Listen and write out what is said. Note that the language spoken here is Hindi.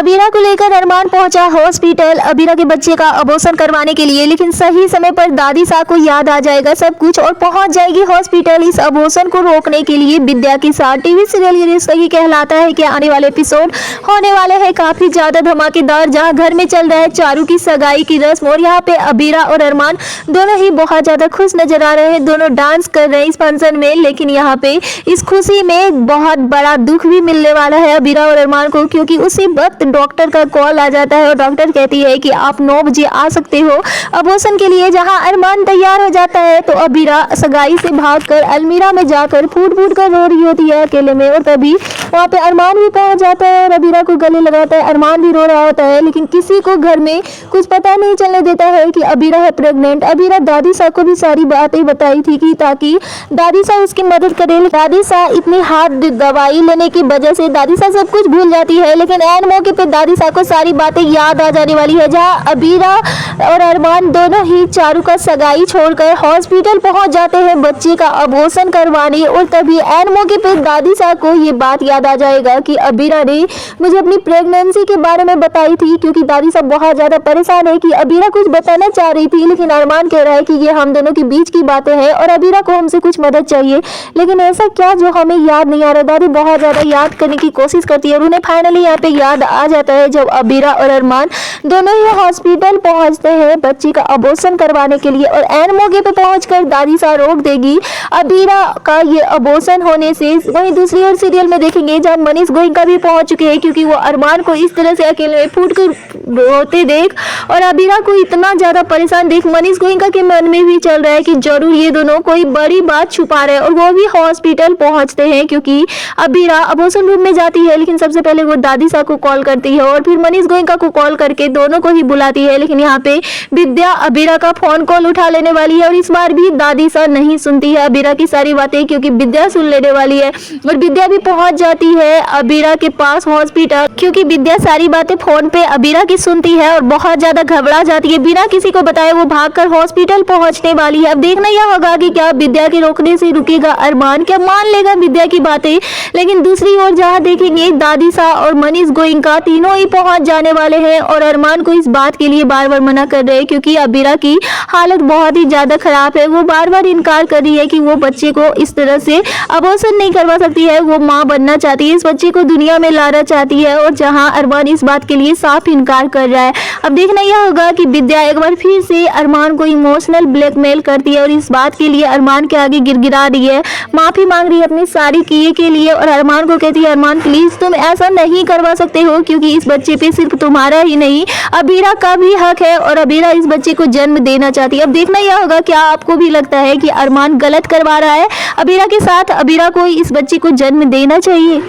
अबीरा को लेकर अरमान पहुंचा हॉस्पिटल अबीरा के बच्चे का अबॉर्शन करवाने के लिए, लेकिन सही समय पर दादी साहब को याद आ जाएगा सब कुछ और पहुंच जाएगी हॉस्पिटल इस अबॉर्शन को रोकने के लिए विद्या के साथ। टीवी सीरियल ये रिश्ता ही कहलाता है कि आने वाले एपिसोड होने वाले हैं काफी ज्यादा धमाकेदार, जहां घर में चल रहा है चारू की सगाई की रस्म और यहाँ पे अबीरा और अरमान दोनों ही बहुत ज्यादा खुश नजर आ रहे हैं। दोनों डांस कर रहे हैं इस फंक्शन में, लेकिन यहाँ पे इस खुशी में बहुत बड़ा दुख भी मिलने वाला है अबीरा और अरमान को, क्योंकि उसी वक्त डॉक्टर का कॉल आ जाता है और डॉक्टर कहती है कि आप 9 बजे आ सकते हो अबॉर्शन के लिए। जहां अरमान तैयार हो जाता है तो अबीरा सगाई से भागकर अलमीरा में जाकर फूट फूट कर रो रही होती है अकेले में, और तभी वहां पे अरमान भी पहुंच जाता है और अबीरा को गले लगाता है। अरमान भी रो रहा होता है, लेकिन किसी को घर में कुछ पता नहीं चलने देता है कि अबीरा है प्रेग्नेंट। अबीरा दादी साहब को भी सारी बातें बताई थी कि ताकि दादी साहब उसकी मदद करे। दादी साहब इतनी हार्ड दवाई लेने की वजह से दादी साहब सब कुछ भूल जाती है, लेकिन ऐन मौके पे दादी साहब को सारी बातें याद आ जाने वाली है। जहां अबीरा और अरमान दोनों ही चारू का सगाई छोड़कर हॉस्पिटल पहुंच जाते हैं बच्चे का अबॉर्शन करवाने, और तभी ऐन मौके पे दादी साहब को ये बात याद आ जाएगा कि अबीरा ने मुझे अपनी प्रेगनेंसी के बारे में बताई थी, क्योंकि दादी साहब बहुत ज्यादा परेशान है कि अबीरा कुछ बताना चाह रही थी, लेकिन अरमान कह रहा है कि ये हम दोनों के बीच की बातें हैं और अबीरा को हमसे कुछ मदद चाहिए। लेकिन ऐसा क्या जो हमें याद नहीं आ रहा। दादी बहुत ज्यादा याद करने की कोशिश करती है और उन्हें फाइनली यहाँ पे याद आ जाता है जब अबीरा और अरमान दोनों ही हॉस्पिटल पहुंचते हैं बच्ची का अबॉर्शन करवाने के लिए, और ऐन मौके पे पहुंचकर दादी साहब रोक देगी अबीरा का ये अबॉर्शन होने से। वहीं दूसरी ओर सीरियल में देखेंगे जब मनीष गोयनका भी पहुंच चुके हैं, क्योंकि वो अरमान को इस तरह से अकेले में फूट कर रोते देख और अबीरा को इतना ज्यादा परेशान देख मनीष गोयनका के मन में भी चल रहा है कि जरूर ये दोनों कोई बड़ी बात छुपा रहे हैं, और वो भी हॉस्पिटल पहुंचते हैं क्योंकि अबीरा अबॉर्शन रूम में जाती है। लेकिन सबसे पहले वो दादी साहब को कॉल करती है और फिर मनीष गोयनका को कॉल करके दोनों को ही बुलाती है, लेकिन यहाँ पे विद्या अबीरा का फोन कॉल उठा लेने वाली है और इस बार भी दादी साहब नहीं सुनती है अबीरा की सारी बातें, क्योंकि विद्या सुन लेने वाली है। और विद्या भी पहुंच जाती है अबीरा के पास हॉस्पिटल, क्योंकि विद्या सारी बातें फोन पे अबीरा की सुनती है और बहुत ज्यादा घबरा जाती है। बिना किसी को बताए वो भागकर हॉस्पिटल पहुंचने वाली है। अब देखना यह होगा कि क्या विद्या के रोकने से रुकेगा अरमान, क्या मान लेगा विद्या की बातें। लेकिन दूसरी ओर जहां देखेंगे दादी साहब और मनीष गोयनका तीनों ही पहुंच जाने वाले हैं और अरमान को इस बात के लिए बार बार मना कर रहे हैं, क्योंकि अबीरा की हालत बहुत ही ज्यादा खराब है। वो बार बार इनकार कर रही है कि वो बच्चे को इस तरह से अबॉर्शन नहीं करवा सकती है, वो माँ बनना चाहती है, इस बच्चे को दुनिया में लाना चाहती है, और जहां अरमान इस बात के लिए साफ इनकार कर रहा है। अब देखना यह होगा कि विद्या एक बार फिर से अरमान को इमोशनल ब्लैकमेल करती है और इस बात के लिए अरमान के आगे गिड़गिड़ा रही है, माफी मांग रही है अपनी सारी किए के लिए, और अरमान को कहती है अरमान प्लीज तुम ऐसा नहीं करवा सकते हो, क्योंकि इस बच्चे पे सिर्फ तुम्हारा ही नहीं अबीरा का भी हक है और अबीरा इस बच्चे को जन्म देना चाहती है। अब देखना यह होगा क्या आपको भी लगता है कि अरमान गलत करवा रहा है अबीरा के साथ, अबीरा को इस बच्चे को जन्म देना चाहिए।